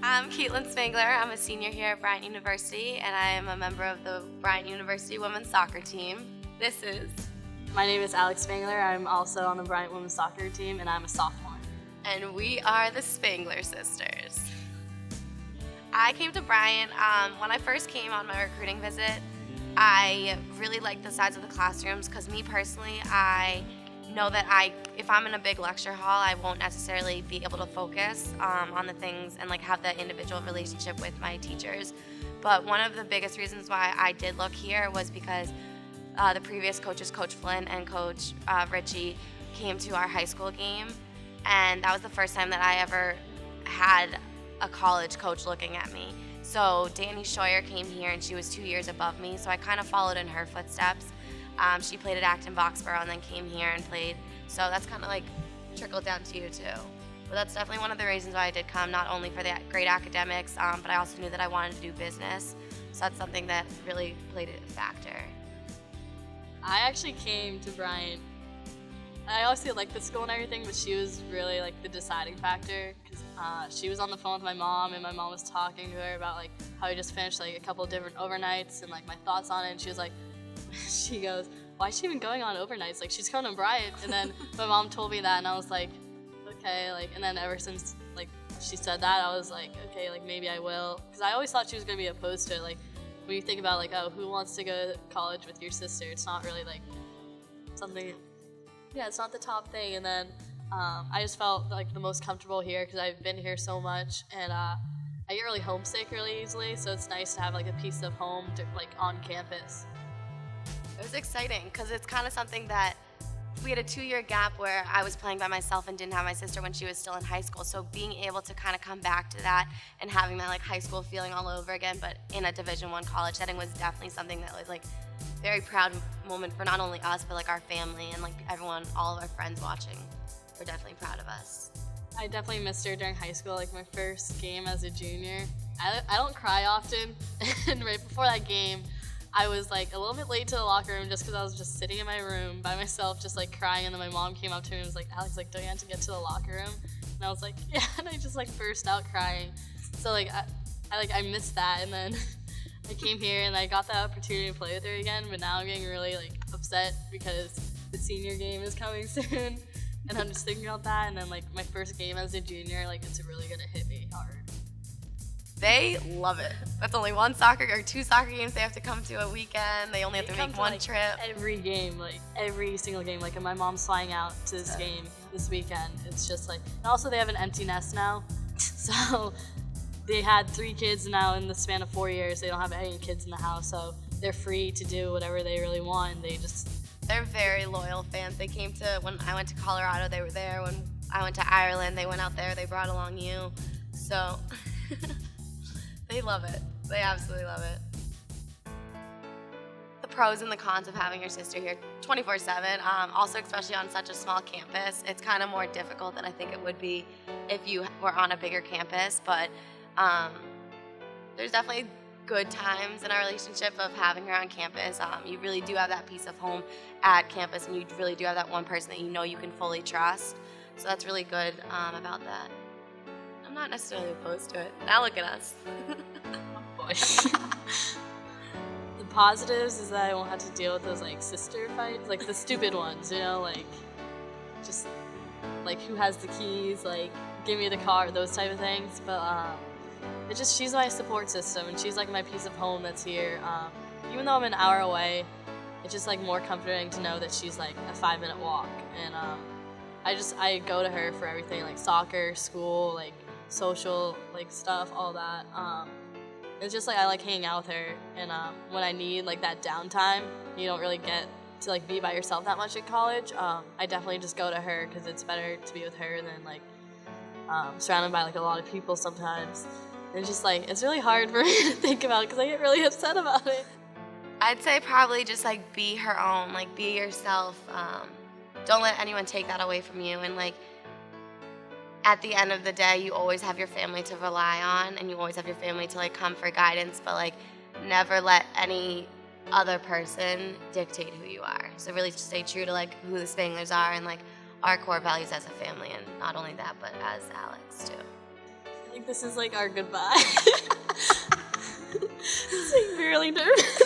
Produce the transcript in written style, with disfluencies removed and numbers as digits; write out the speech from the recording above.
I'm Caitlin Spangler. I'm a senior here at Bryant University, and I am a member of the Bryant University women's soccer team. This is... My name is Alex Spangler. I'm also on the Bryant women's soccer team, and I'm a sophomore. And we are the Spangler sisters. I came to Bryant when I first came on my recruiting visit. I really liked the size of the classrooms because me personally, I know that if I'm in a big lecture hall, I won't necessarily be able to focus on the things and like have that individual relationship with my teachers. But one of the biggest reasons why I did look here was because the previous coaches, Coach Flynn and Coach Richie, came to our high school game, and that was the first time that I ever had a college coach looking at me. So Danny Scheuer came here, and she was 2 years above me, so I kind of followed in her footsteps. She played at Acton-Boxborough and then came here and played, so that's kind of like trickled down to you too. But that's definitely one of the reasons why I did come, not only for the great academics, but I also knew that I wanted to do business, so that's something that really played a factor. I actually came to Bryant. I obviously liked the school and everything, but she was really like the deciding factor because she was on the phone with my mom, and my mom was talking to her about like how we just finished like a couple of different overnights and like my thoughts on it, and she was like, she goes, why is she even going on overnights? Like, she's coming to Bryant. And then my mom told me that, and I was like, okay, like, and then ever since like she said that, I was like, okay, like maybe I will, because I always thought she was gonna be opposed to it. Like, when you think about like, oh, who wants to go to college with your sister? It's not really like something. Yeah, it's not the top thing. And then I just felt like the most comfortable here because I've been here so much, and I get really homesick really easily. So it's nice to have like a piece of home like on campus. It was exciting because it's kind of something that we had a 2-year gap where I was playing by myself and didn't have my sister when she was still in high school. So being able to kind of come back to that and having that like high school feeling all over again, but in a Division I college setting, was definitely something that was like very proud moment for not only us, but like our family and like everyone, all of our friends watching. We're definitely proud of us. I definitely missed her during high school, like my first game as a junior. I don't cry often, and right before that game, I was like a little bit late to the locker room just because I was just sitting in my room by myself, just like crying. And then my mom came up to me and was like, Alex, like, don't you have to get to the locker room? And I was like, yeah, and I just like burst out crying. So like I missed that, and then I came here and I got the opportunity to play with her again. But now I'm getting really like upset because the senior game is coming soon, and I'm just thinking about that. And then like my first game as a junior, like it's really gonna hit me hard. They love it. That's only one soccer or 2 soccer games they have to come to a weekend. They only have to make one like, trip. Every game, like every single game. Like, my mom's flying out to this game this weekend. It's just like, and also they have an empty nest now. So they had 3 kids now in the span of 4 years. They don't have any kids in the house, so they're free to do whatever they really want. They're very loyal fans. They came to, when I went to Colorado, they were there. When I went to Ireland, they went out there. They brought along you. So they love it. They absolutely love it. The pros and the cons of having your sister here 24/7, also especially on such a small campus, it's kind of more difficult than I think it would be if you were on a bigger campus, but there's definitely good times in our relationship of having her on campus. You really do have that piece of home at campus, and you really do have that one person that you know you can fully trust, so that's really good about that. I'm not necessarily opposed to it. Now look at us. Boy. The positives is that I won't have to deal with those like sister fights, like the stupid ones, you know, like just like who has the keys, like give me the car, those type of things. But she's my support system, and she's like my piece of home that's here. Even though I'm an hour away, it's just like more comforting to know that she's like a 5-minute walk, and I go to her for everything, like soccer, school, like social like stuff, all that. It's just like I like hanging out with her, and when I need like that downtime, you don't really get to like be by yourself that much at college. I definitely just go to her because it's better to be with her than like surrounded by like a lot of people sometimes. It's just like it's really hard for me to think about because I get really upset about it. I'd say probably just like be her own, like be yourself. Don't let anyone take that away from you, and like at the end of the day, you always have your family to rely on, and you always have your family to like come for guidance, but like never let any other person dictate who you are. So really just stay true to like who the Spanglers are and like our core values as a family, and not only that, but as Alex too. Like, this is like our goodbye. It's like really nervous.